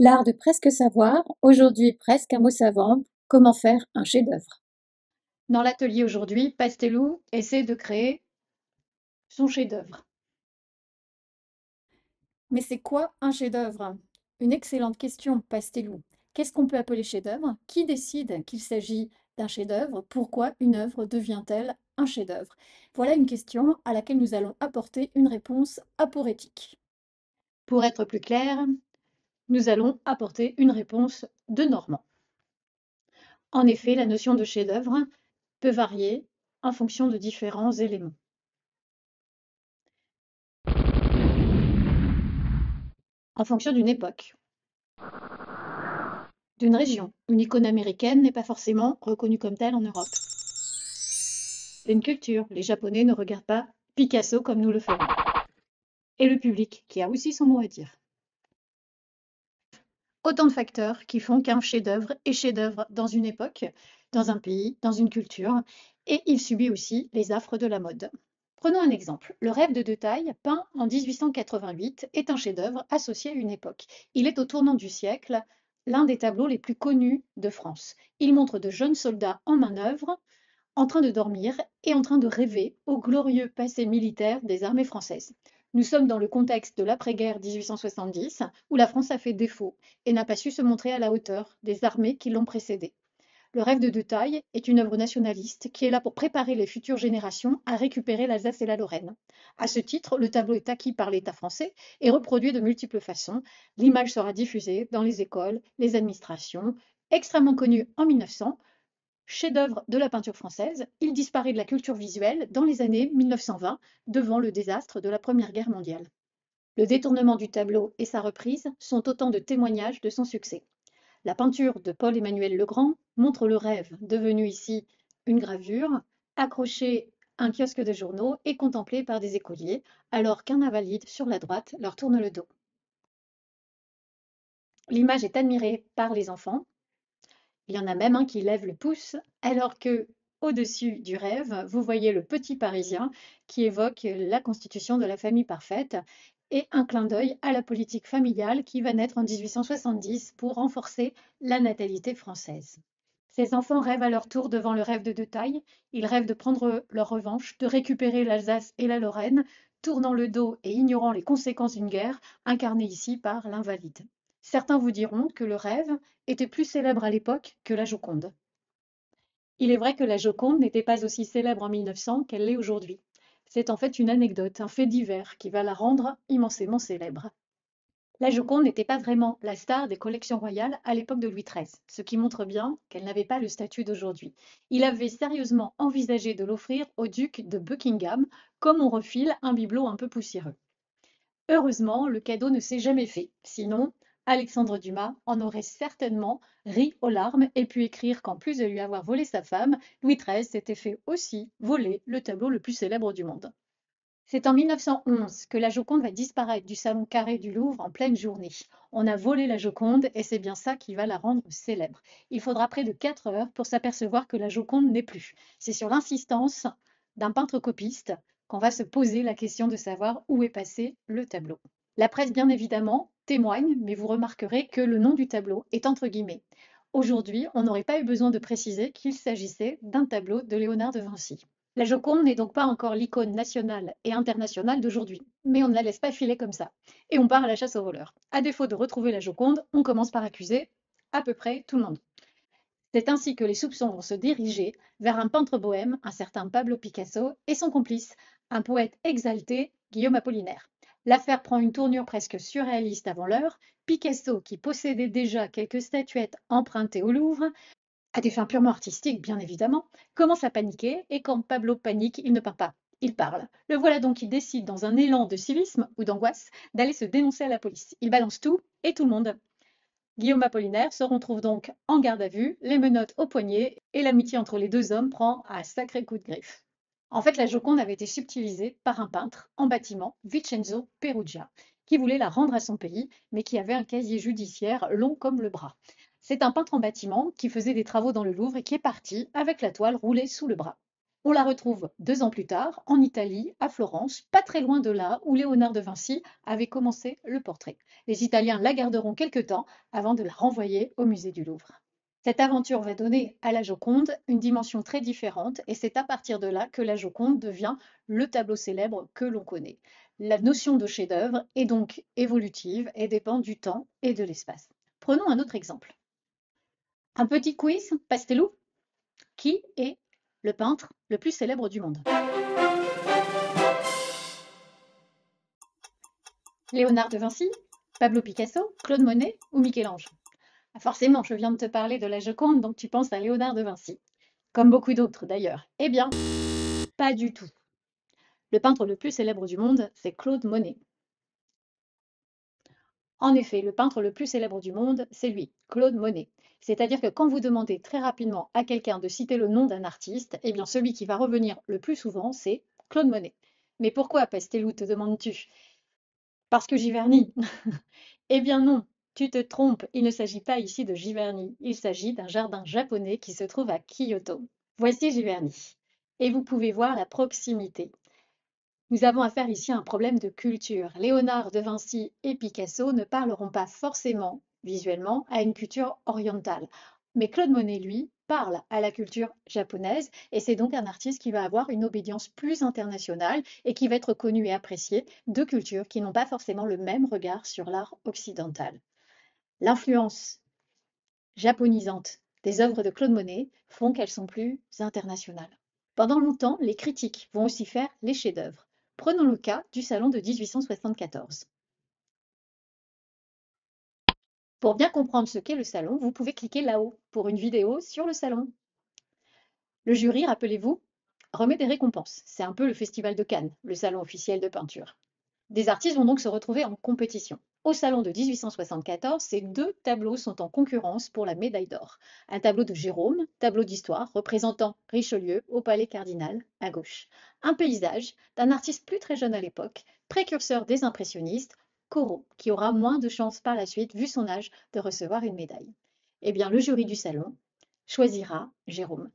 L'art de presque savoir, aujourd'hui presque un mot savant, comment faire un chef-d'œuvre. Dans l'atelier aujourd'hui, Pastelou essaie de créer son chef-d'œuvre. Mais c'est quoi un chef-d'œuvre? Une excellente question, Pastelou. Qu'est-ce qu'on peut appeler chef-d'œuvre? Qui décide qu'il s'agit d'un chef-d'œuvre? Pourquoi une œuvre devient-elle un chef-d'œuvre? Voilà une question à laquelle nous allons apporter une réponse aporétique. Pour être plus clair, nous allons apporter une réponse de Normand. En effet, la notion de chef-d'œuvre peut varier en fonction de différents éléments. En fonction d'une époque, d'une région. Une icône américaine n'est pas forcément reconnue comme telle en Europe. D'une culture. Les Japonais ne regardent pas Picasso comme nous le ferons. Et le public, qui a aussi son mot à dire. Autant de facteurs qui font qu'un chef-d'œuvre est chef-d'œuvre dans une époque, dans un pays, dans une culture, et il subit aussi les affres de la mode. Prenons un exemple. Le rêve de Taille, peint en 1888, est un chef-d'œuvre associé à une époque. Il est au tournant du siècle, l'un des tableaux les plus connus de France. Il montre de jeunes soldats en manœuvre, en train de dormir et en train de rêver au glorieux passé militaire des armées françaises. Nous sommes dans le contexte de l'après-guerre 1870, où la France a fait défaut et n'a pas su se montrer à la hauteur des armées qui l'ont précédée. Le rêve de Taille est une œuvre nationaliste qui est là pour préparer les futures générations à récupérer l'Alsace et la Lorraine. À ce titre, le tableau est acquis par l'État français et reproduit de multiples façons. L'image sera diffusée dans les écoles, les administrations. Extrêmement connu en 1900, chef-d'œuvre de la peinture française, il disparaît de la culture visuelle dans les années 1920 devant le désastre de la Première Guerre mondiale. Le détournement du tableau et sa reprise sont autant de témoignages de son succès. La peinture de Paul-Emmanuel Legrand montre le rêve, devenu ici une gravure, accrochée à un kiosque de journaux et contemplée par des écoliers, alors qu'un invalide sur la droite leur tourne le dos. L'image est admirée par les enfants. Il y en a même un qui lève le pouce, alors que, au-dessus du rêve, vous voyez le petit Parisien qui évoque la constitution de la famille parfaite et un clin d'œil à la politique familiale qui va naître en 1870 pour renforcer la natalité française. Ces enfants rêvent à leur tour devant le rêve de Taille. Ils rêvent de prendre leur revanche, de récupérer l'Alsace et la Lorraine, tournant le dos et ignorant les conséquences d'une guerre, incarnée ici par l'invalide. Certains vous diront que le rêve était plus célèbre à l'époque que la Joconde. Il est vrai que la Joconde n'était pas aussi célèbre en 1900 qu'elle l'est aujourd'hui. C'est en fait une anecdote, un fait divers qui va la rendre immensément célèbre. La Joconde n'était pas vraiment la star des collections royales à l'époque de Louis XIII, ce qui montre bien qu'elle n'avait pas le statut d'aujourd'hui. Il avait sérieusement envisagé de l'offrir au duc de Buckingham, comme on refile un bibelot un peu poussiéreux. Heureusement, le cadeau ne s'est jamais fait, sinon Alexandre Dumas en aurait certainement ri aux larmes et pu écrire qu'en plus de lui avoir volé sa femme, Louis XIII s'était fait aussi voler le tableau le plus célèbre du monde. C'est en 1911 que la Joconde va disparaître du salon carré du Louvre en pleine journée. On a volé la Joconde et c'est bien ça qui va la rendre célèbre. Il faudra près de 4 heures pour s'apercevoir que la Joconde n'est plus. C'est sur l'insistance d'un peintre copiste qu'on va se poser la question de savoir où est passé le tableau. La presse, bien évidemment, témoigne, mais vous remarquerez que le nom du tableau est entre guillemets. Aujourd'hui, on n'aurait pas eu besoin de préciser qu'il s'agissait d'un tableau de Léonard de Vinci. La Joconde n'est donc pas encore l'icône nationale et internationale d'aujourd'hui, mais on ne la laisse pas filer comme ça. Et on part à la chasse aux voleurs. À défaut de retrouver la Joconde, on commence par accuser à peu près tout le monde. C'est ainsi que les soupçons vont se diriger vers un peintre bohème, un certain Pablo Picasso, et son complice, un poète exalté, Guillaume Apollinaire. L'affaire prend une tournure presque surréaliste avant l'heure. Picasso, qui possédait déjà quelques statuettes empruntées au Louvre, à des fins purement artistiques, bien évidemment, commence à paniquer, et quand Pablo panique, il ne peint pas, il parle. Le voilà donc qui décide, dans un élan de civisme ou d'angoisse, d'aller se dénoncer à la police. Il balance tout et tout le monde. Guillaume Apollinaire se retrouve donc en garde à vue, les menottes au poignet, et l'amitié entre les deux hommes prend un sacré coup de griffe. En fait, la Joconde avait été subtilisée par un peintre en bâtiment, Vincenzo Perugia, qui voulait la rendre à son pays, mais qui avait un casier judiciaire long comme le bras. C'est un peintre en bâtiment qui faisait des travaux dans le Louvre et qui est parti avec la toile roulée sous le bras. On la retrouve 2 ans plus tard en Italie, à Florence, pas très loin de là où Léonard de Vinci avait commencé le portrait. Les Italiens la garderont quelque temps avant de la renvoyer au musée du Louvre. Cette aventure va donner à la Joconde une dimension très différente et c'est à partir de là que la Joconde devient le tableau célèbre que l'on connaît. La notion de chef-d'œuvre est donc évolutive et dépend du temps et de l'espace. Prenons un autre exemple. Un petit quiz, Pastelou. Qui est le peintre le plus célèbre du monde? Léonard de Vinci, Pablo Picasso, Claude Monet ou Michel-Ange? Ah, forcément, je viens de te parler de la Joconde, donc tu penses à Léonard de Vinci. Comme beaucoup d'autres d'ailleurs. Eh bien, pas du tout. Le peintre le plus célèbre du monde, c'est Claude Monet. En effet, le peintre le plus célèbre du monde, c'est lui, Claude Monet. C'est-à-dire que quand vous demandez très rapidement à quelqu'un de citer le nom d'un artiste, eh bien celui qui va revenir le plus souvent, c'est Claude Monet. Mais pourquoi, Pastelou, te demandes-tu? Parce que Giverny? Eh bien non, tu te trompes, il ne s'agit pas ici de Giverny, il s'agit d'un jardin japonais qui se trouve à Kyoto. Voici Giverny. Et vous pouvez voir la proximité. Nous avons affaire ici à un problème de culture. Léonard de Vinci et Picasso ne parleront pas forcément, visuellement, à une culture orientale. Mais Claude Monet, lui, parle à la culture japonaise et c'est donc un artiste qui va avoir une obédience plus internationale et qui va être connu et apprécié de cultures qui n'ont pas forcément le même regard sur l'art occidental. L'influence japonisante des œuvres de Claude Monet font qu'elles sont plus internationales. Pendant longtemps, les critiques vont aussi faire les chefs-d'œuvre. Prenons le cas du salon de 1874. Pour bien comprendre ce qu'est le salon, vous pouvez cliquer là-haut pour une vidéo sur le salon. Le jury, rappelez-vous, remet des récompenses. C'est un peu le festival de Cannes, le salon officiel de peinture. Des artistes vont donc se retrouver en compétition. Au salon de 1874, ces 2 tableaux sont en concurrence pour la médaille d'or. Un tableau de Gérôme, tableau d'histoire, représentant Richelieu au palais cardinal, à gauche. Un paysage d'un artiste plus très jeune à l'époque, précurseur des impressionnistes, Corot, qui aura moins de chances par la suite, vu son âge, de recevoir une médaille. Eh bien, le jury du salon choisira Jérôme,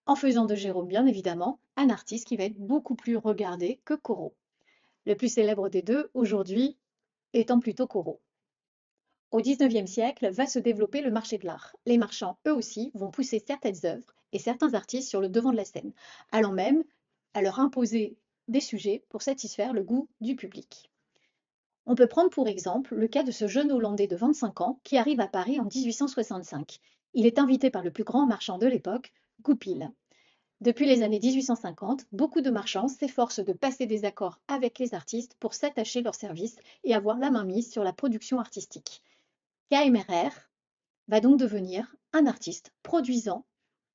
en faisant de Jérôme, bien évidemment, un artiste qui va être beaucoup plus regardé que Corot. Le plus célèbre des deux, aujourd'hui, étant plutôt Corot. Au XIXe siècle va se développer le marché de l'art. Les marchands, eux aussi, vont pousser certaines œuvres et certains artistes sur le devant de la scène, allant même à leur imposer des sujets pour satisfaire le goût du public. On peut prendre pour exemple le cas de ce jeune Hollandais de 25 ans qui arrive à Paris en 1865. Il est invité par le plus grand marchand de l'époque, Goupil. Depuis les années 1850, beaucoup de marchands s'efforcent de passer des accords avec les artistes pour s'attacher leurs services et avoir la main mise sur la production artistique. KMRR va donc devenir un artiste produisant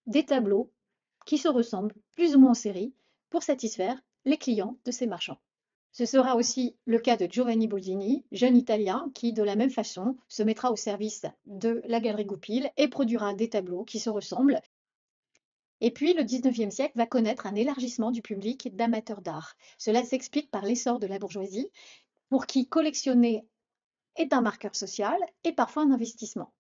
des tableaux qui se ressemblent plus ou moins en série pour satisfaire les clients de ces marchands. Ce sera aussi le cas de Giovanni Boldini, jeune Italien qui, de la même façon, se mettra au service de la galerie Goupil et produira des tableaux qui se ressemblent. Et puis, le XIXe siècle va connaître un élargissement du public d'amateurs d'art. Cela s'explique par l'essor de la bourgeoisie, pour qui collectionner est un marqueur social et parfois un investissement.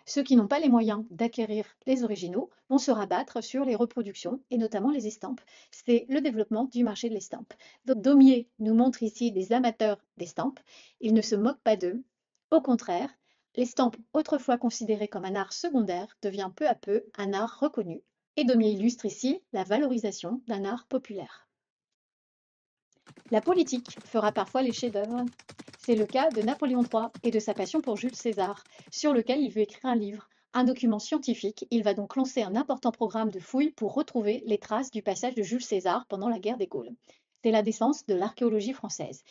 Ceux qui n'ont pas les moyens d'acquérir les originaux vont se rabattre sur les reproductions et notamment les estampes. C'est le développement du marché de l'estampe. Donc Daumier nous montre ici des amateurs d'estampes. Il ne se moque pas d'eux. Au contraire, l'estampe, autrefois considérée comme un art secondaire, devient peu à peu un art reconnu. Et Daumier illustre ici la valorisation d'un art populaire. La politique fera parfois les chefs-d'œuvre. C'est le cas de Napoléon III et de sa passion pour Jules César, sur lequel il veut écrire un livre, un document scientifique. Il va donc lancer un important programme de fouilles pour retrouver les traces du passage de Jules César pendant la guerre des Gaules. C'est la naissance de l'archéologie française.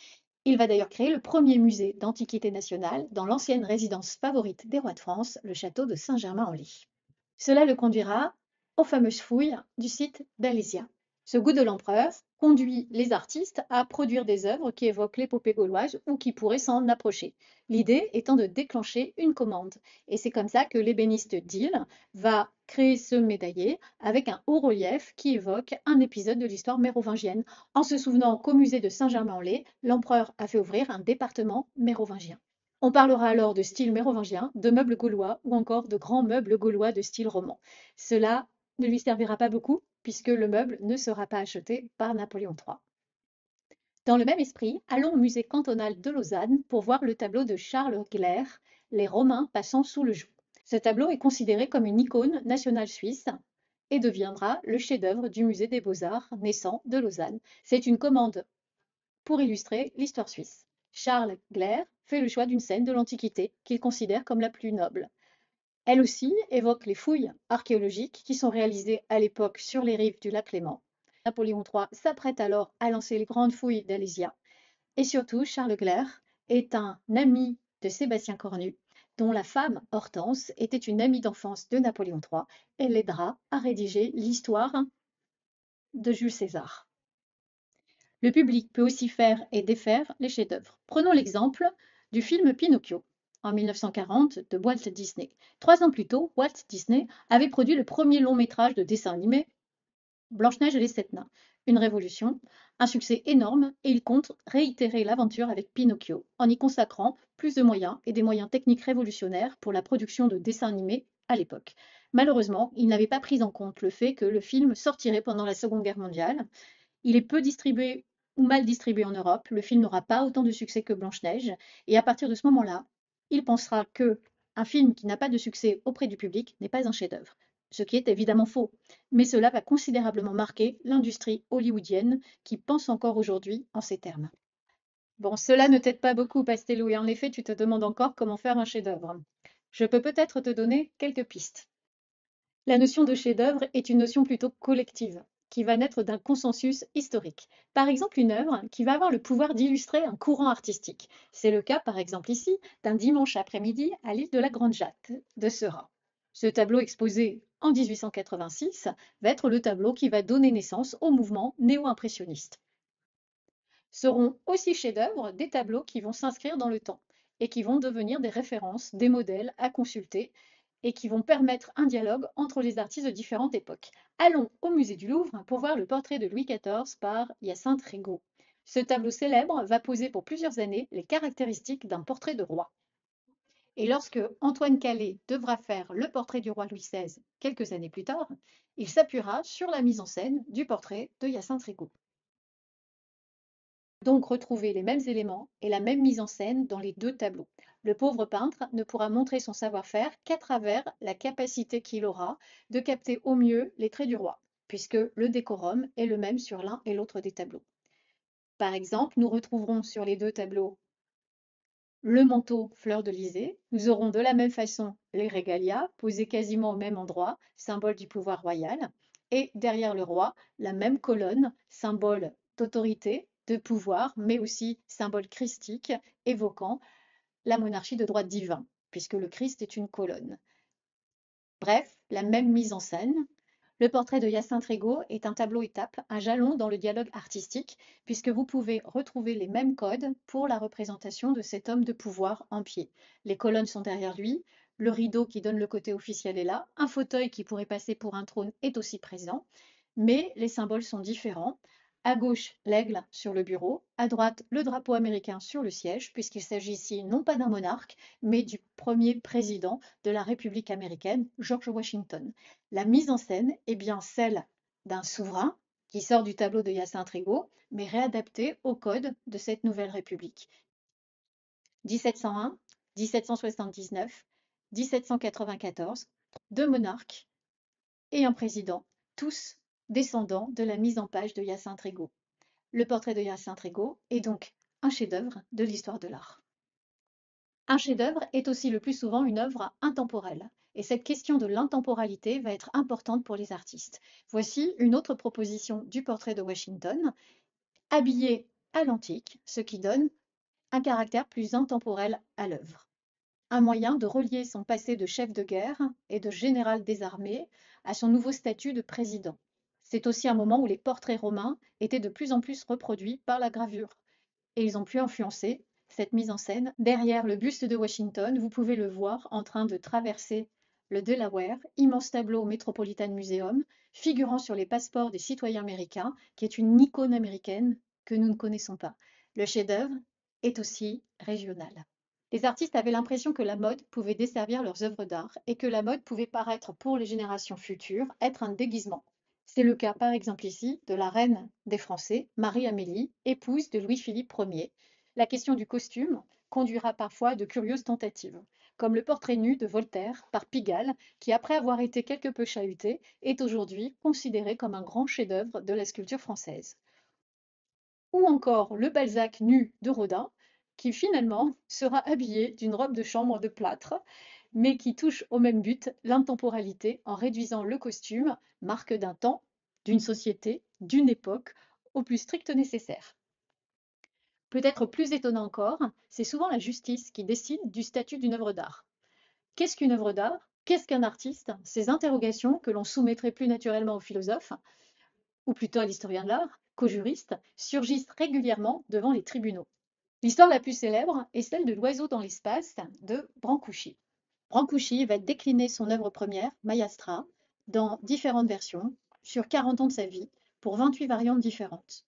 Il va d'ailleurs créer le premier musée d'Antiquité nationale dans l'ancienne résidence favorite des rois de France, le château de Saint-Germain-en-Laye. Cela le conduira aux fameuses fouilles du site d'Alésia. Ce goût de l'empereur conduit les artistes à produire des œuvres qui évoquent l'épopée gauloise ou qui pourraient s'en approcher. L'idée étant de déclencher une commande. Et c'est comme ça que l'ébéniste Dille va créer ce médaillé avec un haut relief qui évoque un épisode de l'histoire mérovingienne, en se souvenant qu'au musée de Saint-Germain-en-Laye, l'empereur a fait ouvrir un département mérovingien. On parlera alors de style mérovingien, de meubles gaulois ou encore de grands meubles gaulois de style roman. Cela ne lui servira pas beaucoup puisque le meuble ne sera pas acheté par Napoléon III. Dans le même esprit, allons au musée cantonal de Lausanne pour voir le tableau de Charles Glair, Les Romains passant sous le joug. Ce tableau est considéré comme une icône nationale suisse et deviendra le chef-d'œuvre du musée des Beaux-Arts naissant de Lausanne. C'est une commande pour illustrer l'histoire suisse. Charles Glair fait le choix d'une scène de l'Antiquité qu'il considère comme la plus noble. Elle aussi évoque les fouilles archéologiques qui sont réalisées à l'époque sur les rives du lac Léman. Napoléon III s'apprête alors à lancer les grandes fouilles d'Alésia. Et surtout, Charles Glair est un ami de Sébastien Cornu, dont la femme, Hortense, était une amie d'enfance de Napoléon III. Elle l'aidera à rédiger l'histoire de Jules César. Le public peut aussi faire et défaire les chefs-d'œuvre. Prenons l'exemple du film Pinocchio en 1940 de Walt Disney. 3 ans plus tôt, Walt Disney avait produit le premier long métrage de dessin animé Blanche-Neige et les Sept Nains. Une révolution, un succès énorme, et il compte réitérer l'aventure avec Pinocchio en y consacrant plus de moyens et des moyens techniques révolutionnaires pour la production de dessins animés à l'époque. Malheureusement, il n'avait pas pris en compte le fait que le film sortirait pendant la Seconde Guerre mondiale. Il est peu distribué ou mal distribué en Europe. Le film n'aura pas autant de succès que Blanche-Neige. Et à partir de ce moment-là, il pensera que un film qui n'a pas de succès auprès du public n'est pas un chef-d'œuvre. Ce qui est évidemment faux. Mais cela va considérablement marquer l'industrie hollywoodienne qui pense encore aujourd'hui en ces termes. Bon, cela ne t'aide pas beaucoup, Pastello, et en effet, tu te demandes encore comment faire un chef-d'œuvre. Je peux peut-être te donner quelques pistes. La notion de chef-d'œuvre est une notion plutôt collective, qui va naître d'un consensus historique. Par exemple, une œuvre qui va avoir le pouvoir d'illustrer un courant artistique. C'est le cas, par exemple ici, d'un dimanche après-midi à l'île de la Grande Jatte de Seurat. Ce tableau exposé en 1886 va être le tableau qui va donner naissance au mouvement néo-impressionniste. Seront aussi chefs-d'œuvre des tableaux qui vont s'inscrire dans le temps et qui vont devenir des références, des modèles à consulter et qui vont permettre un dialogue entre les artistes de différentes époques. Allons au musée du Louvre pour voir le portrait de Louis XIV par Hyacinthe Rigaud. Ce tableau célèbre va poser pour plusieurs années les caractéristiques d'un portrait de roi. Et lorsque Antoine Calais devra faire le portrait du roi Louis XVI quelques années plus tard, il s'appuiera sur la mise en scène du portrait de Hyacinthe Rigaud. Donc retrouver les mêmes éléments et la même mise en scène dans les deux tableaux. Le pauvre peintre ne pourra montrer son savoir-faire qu'à travers la capacité qu'il aura de capter au mieux les traits du roi, puisque le décorum est le même sur l'un et l'autre des tableaux. Par exemple, nous retrouverons sur les deux tableaux le manteau fleur de lysée. Nous aurons de la même façon les régalias posés quasiment au même endroit, symbole du pouvoir royal, et derrière le roi, la même colonne, symbole d'autorité, de pouvoir, mais aussi symbole christique, évoquant la monarchie de droit divin, puisque le Christ est une colonne. Bref, la même mise en scène. Le portrait de Hyacinthe Rigaud est un tableau-étape, un jalon dans le dialogue artistique, puisque vous pouvez retrouver les mêmes codes pour la représentation de cet homme de pouvoir en pied. Les colonnes sont derrière lui, le rideau qui donne le côté officiel est là, un fauteuil qui pourrait passer pour un trône est aussi présent, mais les symboles sont différents. À gauche, l'aigle sur le bureau, à droite, le drapeau américain sur le siège, puisqu'il s'agit ici non pas d'un monarque, mais du premier président de la République américaine, George Washington. La mise en scène est bien celle d'un souverain qui sort du tableau de Hyacinthe Rigaud, mais réadapté au code de cette nouvelle République. 1701, 1779, 1794, deux monarques et un président, tous descendants de la mise en page de Hyacinthe Rigaud. Le portrait de Hyacinthe Rigaud est donc un chef-d'œuvre de l'histoire de l'art. Un chef-d'œuvre est aussi le plus souvent une œuvre intemporelle. Et cette question de l'intemporalité va être importante pour les artistes. Voici une autre proposition du portrait de Washington, habillé à l'antique, ce qui donne un caractère plus intemporel à l'œuvre. Un moyen de relier son passé de chef de guerre et de général des armées à son nouveau statut de président. C'est aussi un moment où les portraits romains étaient de plus en plus reproduits par la gravure et ils ont pu influencer cette mise en scène. Derrière le buste de Washington, vous pouvez le voir en train de traverser le Delaware, immense tableau au Metropolitan Museum, figurant sur les passeports des citoyens américains, qui est une icône américaine que nous ne connaissons pas. Le chef-d'œuvre est aussi régional. Les artistes avaient l'impression que la mode pouvait desservir leurs œuvres d'art et que la mode pouvait paraître pour les générations futures être un déguisement. C'est le cas par exemple ici de la reine des Français, Marie-Amélie, épouse de Louis-Philippe Ier. La question du costume conduira parfois à de curieuses tentatives, comme le portrait nu de Voltaire par Pigalle, qui après avoir été quelque peu chahuté, est aujourd'hui considéré comme un grand chef-d'œuvre de la sculpture française. Ou encore le Balzac nu de Rodin, qui finalement sera habillé d'une robe de chambre de plâtre, mais qui touche au même but, l'intemporalité, en réduisant le costume, marque d'un temps, d'une société, d'une époque, au plus strict nécessaire. Peut-être plus étonnant encore, c'est souvent la justice qui décide du statut d'une œuvre d'art. Qu'est-ce qu'une œuvre d'art? Qu'est-ce qu'un artiste? Ces interrogations que l'on soumettrait plus naturellement aux philosophes, ou plutôt à l'historien de l'art, qu'aux juristes, surgissent régulièrement devant les tribunaux. L'histoire la plus célèbre est celle de l'oiseau dans l'espace de Brancusi. Brancusi va décliner son œuvre première, Maestra, dans différentes versions, sur 40 ans de sa vie, pour 28 variantes différentes.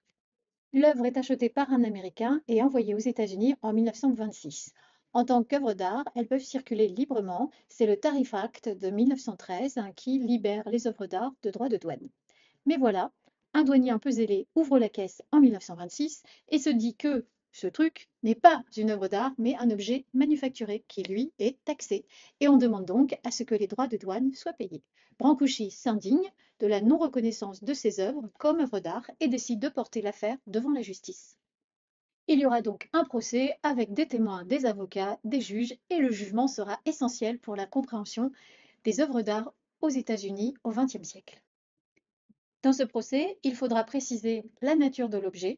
L'œuvre est achetée par un Américain et envoyée aux États-Unis en 1926. En tant qu'œuvre d'art, elles peuvent circuler librement. C'est le Tariff Act de 1913 qui libère les œuvres d'art de droits de douane. Mais voilà, un douanier un peu zélé ouvre la caisse en 1926 et se dit que ce truc n'est pas une œuvre d'art, mais un objet manufacturé qui, lui, est taxé. Et on demande donc à ce que les droits de douane soient payés. Brancusi s'indigne de la non-reconnaissance de ses œuvres comme œuvres d'art et décide de porter l'affaire devant la justice. Il y aura donc un procès avec des témoins, des avocats, des juges, et le jugement sera essentiel pour la compréhension des œuvres d'art aux États-Unis au XXe siècle. Dans ce procès, il faudra préciser la nature de l'objet,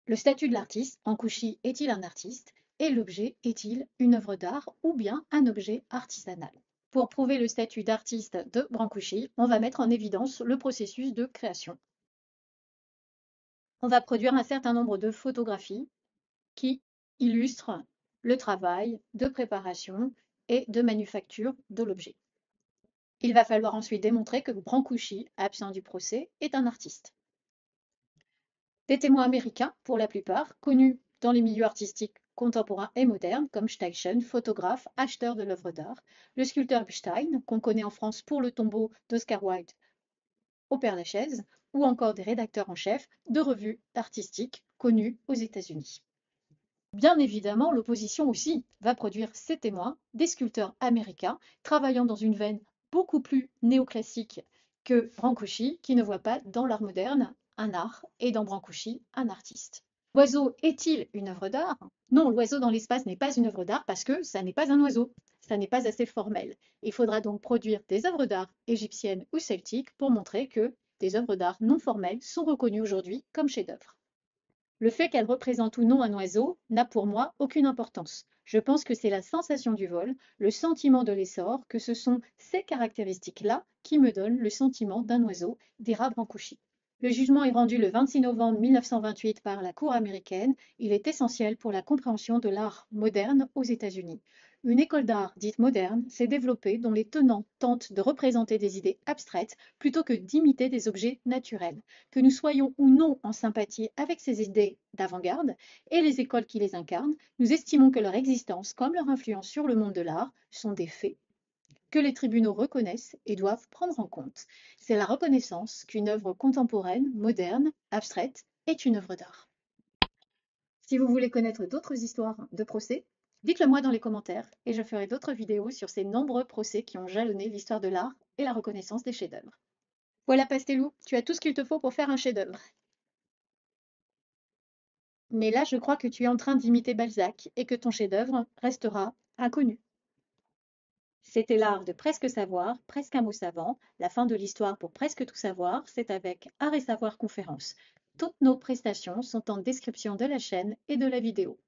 le statut de l'artiste, Brancusi est-il un artiste, et l'objet est-il une œuvre d'art ou bien un objet artisanal. Pour prouver le statut d'artiste de Brancusi, on va mettre en évidence le processus de création. On va produire un certain nombre de photographies qui illustrent le travail de préparation et de manufacture de l'objet. Il va falloir ensuite démontrer que Brancusi, absent du procès, est un artiste. Des témoins américains, pour la plupart, connus dans les milieux artistiques contemporains et modernes, comme Steichen, photographe, acheteur de l'œuvre d'art, le sculpteur Epstein, qu'on connaît en France pour le tombeau d'Oscar Wilde au Père-Lachaise, ou encore des rédacteurs en chef de revues artistiques connus aux États-Unis. Bien évidemment, l'opposition aussi va produire ses témoins, des sculpteurs américains, travaillant dans une veine beaucoup plus néoclassique que Brancusi, qui ne voit pas dans l'art moderne un art et dans Brancusi un artiste. L'oiseau est-il une œuvre d'art? Non, l'oiseau dans l'espace n'est pas une œuvre d'art parce que ça n'est pas un oiseau, ça n'est pas assez formel. Il faudra donc produire des œuvres d'art égyptiennes ou celtiques pour montrer que des œuvres d'art non formelles sont reconnues aujourd'hui comme chefs-d'œuvre. Le fait qu'elle représente ou non un oiseau n'a pour moi aucune importance. Je pense que c'est la sensation du vol, le sentiment de l'essor, que ce sont ces caractéristiques-là qui me donnent le sentiment d'un oiseau, dira Brancusi. Le jugement est rendu le 26 novembre 1928 par la Cour américaine. Il est essentiel pour la compréhension de l'art moderne aux États-Unis. Une école d'art dite moderne s'est développée dont les tenants tentent de représenter des idées abstraites plutôt que d'imiter des objets naturels. Que nous soyons ou non en sympathie avec ces idées d'avant-garde et les écoles qui les incarnent, nous estimons que leur existence comme leur influence sur le monde de l'art sont des faits que les tribunaux reconnaissent et doivent prendre en compte. C'est la reconnaissance qu'une œuvre contemporaine, moderne, abstraite est une œuvre d'art. Si vous voulez connaître d'autres histoires de procès, dites-le moi dans les commentaires et je ferai d'autres vidéos sur ces nombreux procès qui ont jalonné l'histoire de l'art et la reconnaissance des chefs-d'œuvre. Voilà Pastelou, tu as tout ce qu'il te faut pour faire un chef-d'œuvre. Mais là, je crois que tu es en train d'imiter Balzac et que ton chef-d'œuvre restera inconnu. C'était l'art de presque savoir, presque un mot savant. La fin de l'histoire pour presque tout savoir, c'est avec Art et Savoir Conférence. Toutes nos prestations sont en description de la chaîne et de la vidéo.